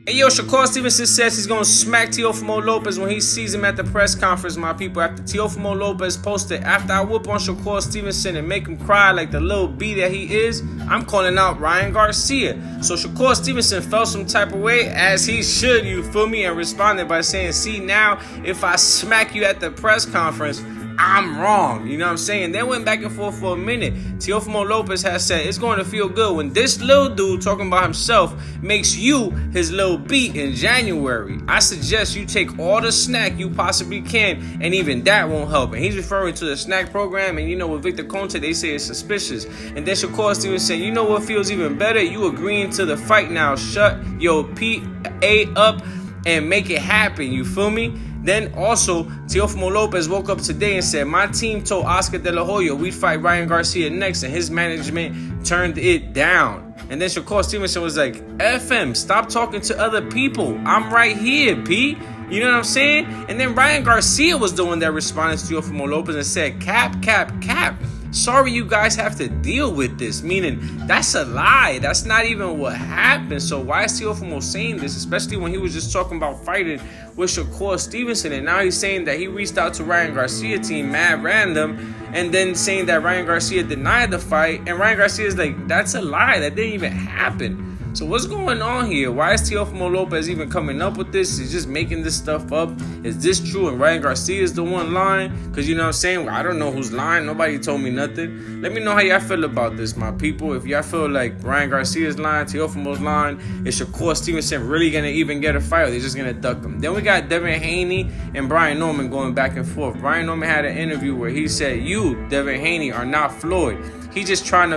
Hey, yo, Shakur Stevenson says he's going to smack Teofimo Lopez when he sees him at the press conference, my people. After Teofimo Lopez posted, after I whoop on Shakur Stevenson and make him cry like the little B that he is, I'm calling out Ryan Garcia. So Shakur Stevenson felt some type of way, as he should, you feel me, and responded by saying, see, now, if I smack you at the press conference, I'm wrong. You know what I'm saying? They went back and forth for a minute. Teofimo Lopez has said it's going to feel good when this little dude talking about himself makes you his little beat in January. I suggest you take all the snack you possibly can, and even that won't help. And he's referring to the snack program, and you know, with Victor Conte, they say it's suspicious. And then Shakur Stevenson saying, you know what feels even better? You agreeing to the fight now. Shut your PA up and make it happen. You feel me? Then also, Teofimo Lopez woke up today and said, my team told Oscar De La Hoya we'd fight Ryan Garcia next, and his management turned it down. And then Shakur Stevenson was like, FM, stop talking to other people. I'm right here, P. You know what I'm saying? And then Ryan Garcia was the one that responded to Teofimo Lopez and said, cap, cap, cap. Sorry you guys have to deal with this. Meaning, that's a lie. That's not even what happened. So why is Teofimo saying this? Especially when he was just talking about fighting with Shakur Stevenson. And now he's saying that he reached out to Ryan Garcia team, mad random. And then saying that Ryan Garcia denied the fight. And Ryan Garcia is like, that's a lie. That didn't even happen. So what's going on here? Why is Teofimo Lopez even coming up with this? He's just making this stuff up. Is this true? And Ryan Garcia is the one lying? Because you know what I'm saying? Well, I don't know who's lying. Nobody told me nothing. Let me know how y'all feel about this, my people. If y'all feel like Ryan Garcia is lying, Teofimo's lying, is Shakur Stevenson really going to even get a fight, or they're just going to duck him? Then we got Devin Haney and Brian Norman going back and forth. Brian Norman had an interview where he said, you, Devin Haney, are not Floyd. He's just trying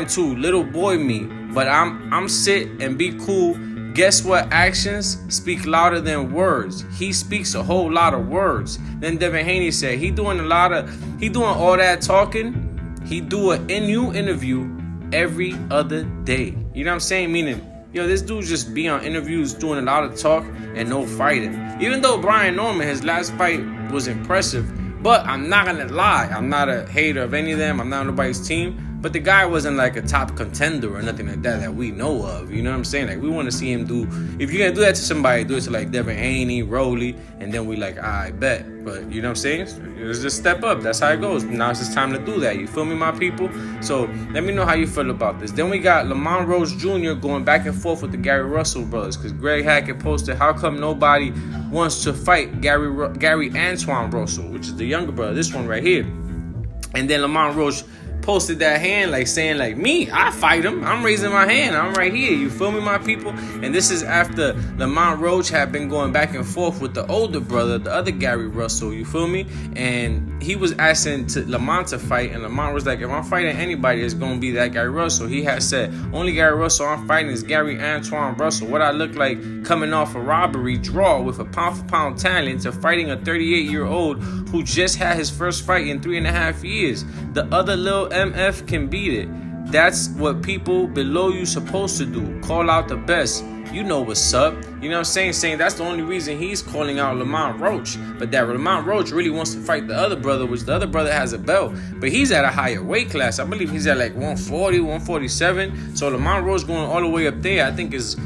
to little boy me. But I'm sit and be cool. Guess what? Actions speak louder than words. He speaks a whole lot of words. Then Devin Haney said he doing all that talking. He do an in-you interview every other day. You know what I'm saying? Meaning, yo, this dude just be on interviews doing a lot of talk and no fighting. Even though Brian Norman, his last fight was impressive, but I'm not gonna lie, I'm not a hater of any of them. I'm not on nobody's team. But the guy wasn't like a top contender or nothing like that we know of. You know what I'm saying? Like, we want to see him do... If you're going to do that to somebody, do it to like Devin Haney, Rowley, and then we like, I bet. But you know what I'm saying? Let's just step up. That's how it goes. Now it's just time to do that. You feel me, my people? So let me know how you feel about this. Then we got Lamont Roach Jr. going back and forth with the Gary Russell brothers. Because Greg Hackett posted, how come nobody wants to fight Gary Antoine Russell, which is the younger brother. This one right here. And then Lamont Roach posted that hand, like saying, like, me, I fight him. I'm raising my hand. I'm right here. You feel me, my people? And this is after Lamont Roach had been going back and forth with the older brother, the other Gary Russell. You feel me? And he was asking Lamont to fight, and Lamont was like, if I'm fighting anybody, it's going to be that Gary Russell. He had said, only Gary Russell I'm fighting is Gary Antoine Russell. What I look like coming off a robbery draw with a pound-for-pound talent to fighting a 38-year-old who just had his first fight in 3.5 years. The other little MF can beat it. That's what people below you supposed to do. Call out the best. You know what's up. You know what I'm saying? That's the only reason he's calling out Lamont Roach. But that Lamont Roach really wants to fight the other brother, which the other brother has a belt. But he's at a higher weight class. I believe he's at like 140, 147. So Lamont Roach going all the way up there, I think is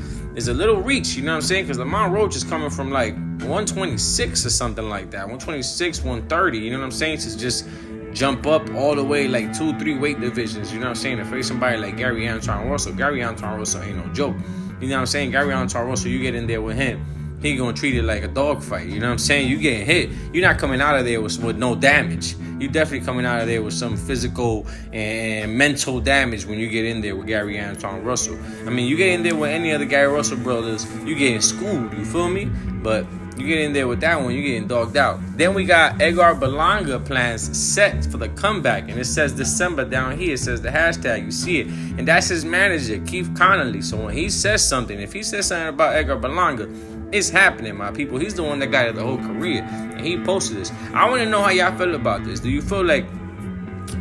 a little reach. You know what I'm saying? Because Lamont Roach is coming from like 126 or something like that. 126, 130. You know what I'm saying? To just jump up all the way like 2-3 weight divisions, you know what I'm saying, to face somebody like Gary Antoine Russell. Gary Antoine Russell ain't no joke. You know what I'm saying? Gary Antoine Russell, you get in there with him, he gonna treat it like a dog fight. You know what I'm saying? You getting hit. You're not coming out of there with no damage. You definitely coming out of there with some physical and mental damage when you get in there with Gary Antoine Russell. I mean, you get in there with any other Gary Russell brothers, you getting schooled, you feel me? But you get in there with that one, you getting dogged out. Then we got Edgar Berlanga plans set for the comeback. And it says December down here. It says the hashtag. You see it. And that's his manager, Keith Connolly. So when he says something, if he says something about Edgar Berlanga, it's happening, my people. He's the one that got it the whole career. And he posted this. I want to know how y'all feel about this. Do you feel like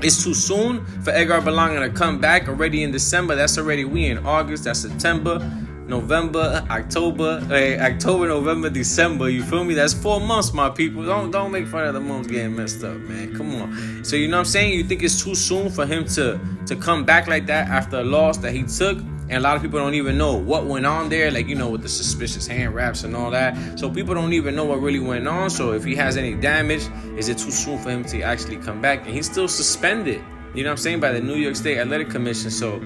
it's too soon for Edgar Berlanga to come back already in December? That's already, we in August. That's September, November, October, November, December. You feel me? That's 4 months, my people. Don't make fun of the months getting messed up, man. Come on. So you know what I'm saying? You think it's too soon for him to come back like that after a loss that he took? And a lot of people don't even know what went on there, like, you know, with the suspicious hand wraps and all that. So people don't even know what really went on. So if he has any damage, is it too soon for him to actually come back? And he's still suspended, you know what I'm saying, by the New York State Athletic Commission. So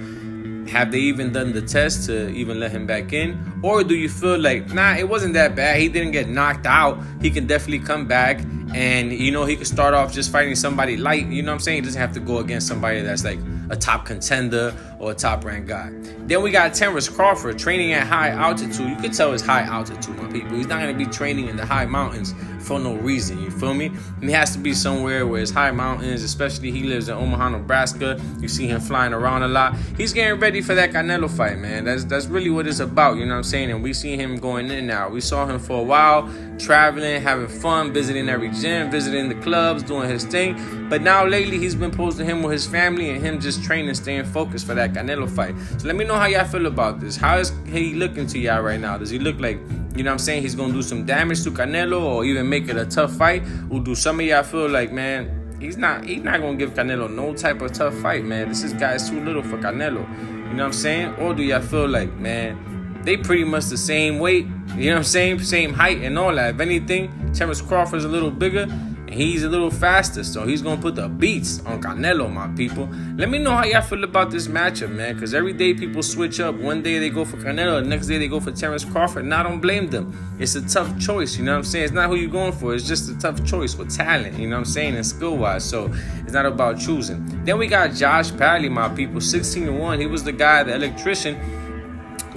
have they even done the test to even let him back in? Or do you feel like, nah, it wasn't that bad, he didn't get knocked out, he can definitely come back, and, you know, he could start off just fighting somebody light, you know what I'm saying? He doesn't have to go against somebody that's like a top contender or a top ranked guy. Then we got Terencecrawford training at high altitude. You could tell it's high altitude, my people. He's not going to be training in the high mountains for no reason, you feel me? He has to be somewhere where it's high mountains, especially he lives in Omaha, Nebraska. You see him flying around a lot. He's getting ready for that Canelo fight, man. That's really what it's about, you know what I'm saying? And we see him going in now. We saw him for a while, traveling, having fun, visiting every gym, visiting the clubs, doing his thing. But now lately, he's been posting him with his family and him just training, staying focused for that Canelo fight. So let me know how y'all feel about this. How is he looking to y'all right now? Does he look like, you know what I'm saying, he's going to do some damage to Canelo or even make it a tough fight? Or do some of y'all feel like, man, he's not going to give Canelo no type of tough fight, man? This guy's too little for Canelo. You know what I'm saying? Or do y'all feel like, man, they pretty much the same weight, you know what I'm saying? Same height and all that. If anything, Terencecrawford's a little bigger. He's a little faster, so he's going to put the beats on Canelo, my people. Let me know how y'all feel about this matchup, man, because every day people switch up. One day they go for Canelo, the next day they go for Terencecrawford, and I don't blame them. It's a tough choice, you know what I'm saying? It's not who you're going for. It's just a tough choice with talent, you know what I'm saying, and skill-wise, so it's not about choosing. Then we got Josh Padley, my people, 16-1. He was the guy, the electrician,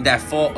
that fought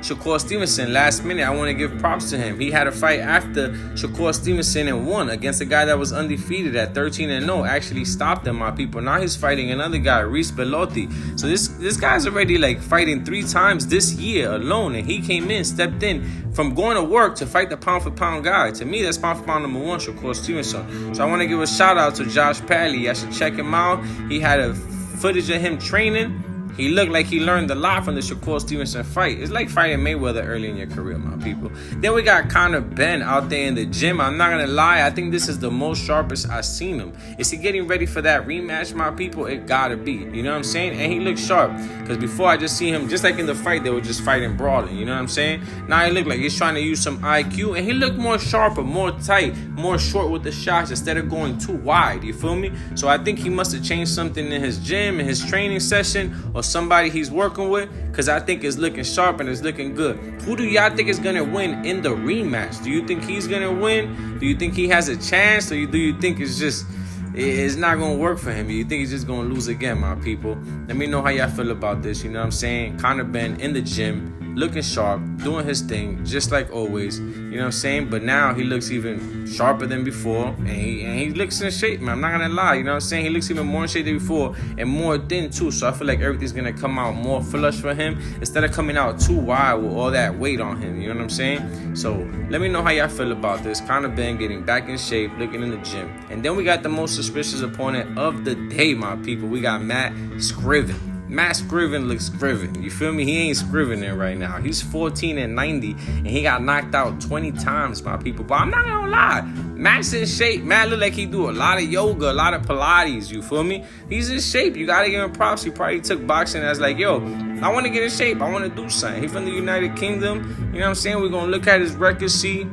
Shakur Stevenson last minute. I want to give props to him. He had a fight after Shakur Stevenson and won against a guy that was undefeated at 13-0. Actually stopped him, my people. Now he's fighting another guy, Reese Bellotti. So this guy's already like fighting 3 times this year alone, and he came in, stepped in from going to work to fight the pound for pound guy. To me, that's pound for pound number 1, Shakur Stevenson. So I want to give a shout out to Josh Padley. I should check him out. He had a footage of him training. He looked like he learned a lot from the Shakur Stevenson fight. It's like fighting Mayweather early in your career, my people. Then we got Conor Ben out there in the gym. I'm not going to lie. I think this is the most sharpest I've seen him. Is he getting ready for that rematch, my people? It got to be. You know what I'm saying? And he looks sharp. Because before I just see him, just like in the fight, they were just fighting brawling. You know what I'm saying? Now he looked like he's trying to use some IQ. And he looked more sharper, more tight, more short with the shots instead of going too wide. You feel me? So I think he must have changed something in his gym, in his training session, or somebody he's working with, because I think it's looking sharp and it's looking good. Who do y'all think is going to win in the rematch? Do you think he's going to win? Do you think he has a chance? Or do you think it's not going to work for him? Do you think he's just going to lose again, my people? Let me know how y'all feel about this. You know what I'm saying? Conor Ben in the gym, looking sharp, doing his thing, just like always. You know what I'm saying? But now he looks even sharper than before, and he looks in shape, man. I'm not gonna lie. You know what I'm saying? He looks even more in shape than before, and more thin too. So I feel like everything's gonna come out more flush for him instead of coming out too wide with all that weight on him. You know what I'm saying? So let me know how y'all feel about this. Conor Ben getting back in shape, looking in the gym, and then we got the most suspicious opponent of the day, my people. We got Matt Scriven. Matt Scriven looks Scriven. You feel me? He ain't Scrivening right now. He's 14-90, and he got knocked out 20 times, my people. But I'm not gonna lie. Matt's in shape. Matt look like he do a lot of yoga, a lot of Pilates. You feel me? He's in shape. You gotta give him props. He probably took boxing as like, yo, I want to get in shape. I want to do something. He from the United Kingdom. You know what I'm saying? We're gonna look at his record, see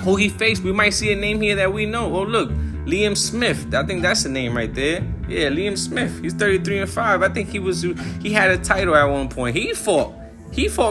who he faced. We might see a name here that we know. Oh, look. Liam Smith. I think that's the name right there. Yeah, Liam Smith. He's 33-5. I think he had a title at one point. He fought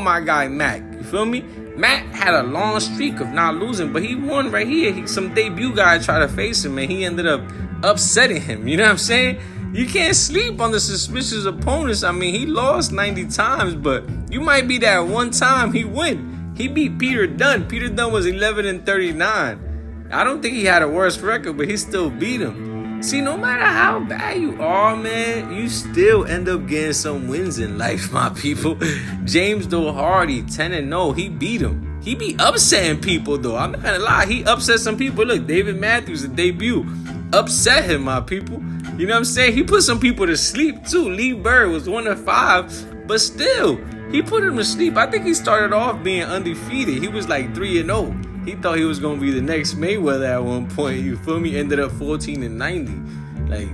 my guy Mac. You feel me? Matt had a long streak of not losing, but he won right here. Some debut guy tried to face him, and he ended up upsetting him. You know what I'm saying? You can't sleep on the suspicious opponents. I mean, he lost 90 times, but you might be that one time he win. He beat Peter Dunne. Peter Dunne was 11-39. I don't think he had a worse record, but he still beat him. See, no matter how bad you are, man, you still end up getting some wins in life, my people. James Doherty, 10-0, he beat him. He be upsetting people, though. I'm not gonna lie, he upset some people. Look, David Matthews, the debut, upset him, my people. You know what I'm saying? He put some people to sleep, too. Lee Bird was 1-5, but still, he put him to sleep. I think he started off being undefeated. He was like 3-0. He thought he was going to be the next Mayweather at one point. You feel me? Ended up 14-90. Like,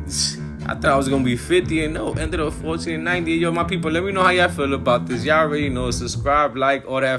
I thought I was gonna be 50 and no, ended up 14 and 90. Yo, my people, let me know how y'all feel about this. Y'all already know. Subscribe, like, all that